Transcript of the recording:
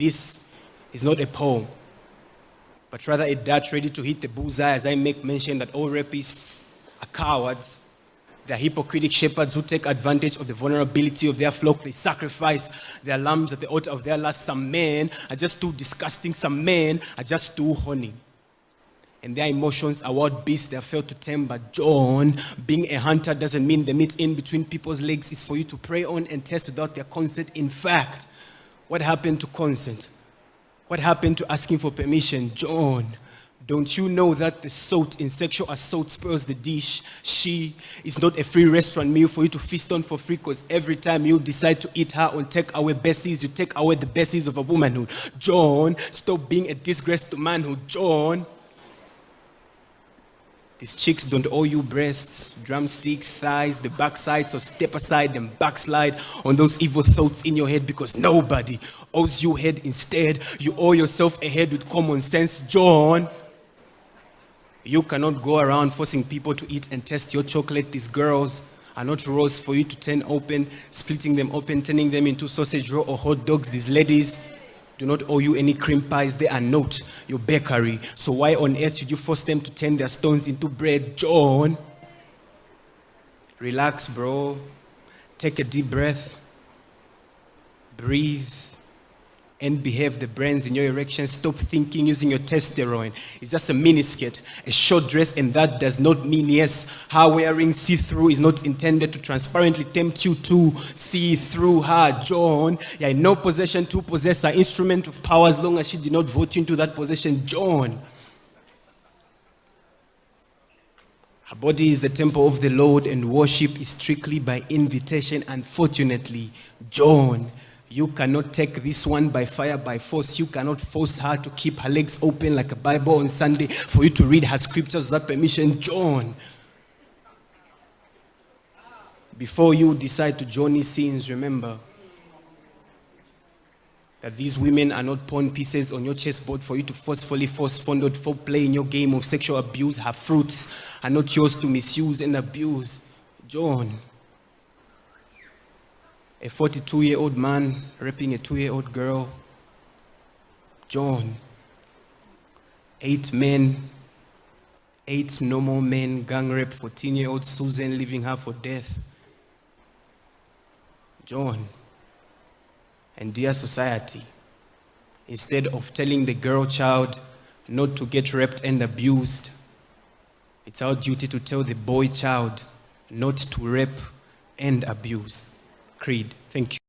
This is not a poem, but rather a dart ready to hit the bullseye as I make mention that all rapists are cowards. They are hypocritic shepherds who take advantage of the vulnerability of their flock. They sacrifice their lambs at the altar of their lust. Some men are just too disgusting. Some men are just too horny. And their emotions are wild beasts they are failed to tame. But John, being a hunter doesn't mean the meat in between people's legs is for you to prey on and test without their consent. In fact, what happened to consent? What happened to asking for permission? John, don't you know that the salt in sexual assault spoils the dish? She is not a free restaurant meal for you to feast on for free, because every time you decide to eat her on take-away basis, you take away the basis of a womanhood. John, stop being a disgrace to manhood. John, these chicks don't owe you breasts, drumsticks, thighs, the backside, so step aside and backslide on those evil thoughts in your head, because nobody owes you head. Instead, you owe yourself a head with common sense. John, you cannot go around forcing people to eat and taste your chocolate. These girls are not rolls for you to turn open, splitting them open, turning them into sausage roll or hot dogs. These ladies do not owe you any cream pies. They are not your bakery. So why on earth should you force them to turn their stones into bread? John, relax, bro. Take a deep breath. Breathe. And behave. The brains in your erection. Stop thinking using your testosterone. It's just a miniskirt, a short dress, and that does not mean yes. Her wearing see-through is not intended to transparently tempt you to see through her. John, you're in no possession to possess her instrument of power as long as she did not vote you into that possession. John, her body is the temple of the Lord, and worship is strictly by invitation. Unfortunately, John, you cannot take this one by fire, by force. You cannot force her to keep her legs open like a Bible on Sunday for you to read her scriptures without permission. John, before you decide to join these scenes, remember that these women are not pawn pieces on your chessboard for you to forcefully fondled for play in your game of sexual abuse. Her fruits are not yours to misuse and abuse. John, a 42-year-old man raping a 2-year-old girl. John, 8 normal men gang rape 14-year-old Susan, leaving her for death. John, and dear society, instead of telling the girl child not to get raped and abused, it's our duty to tell the boy child not to rape and abuse. Creed. Thank you.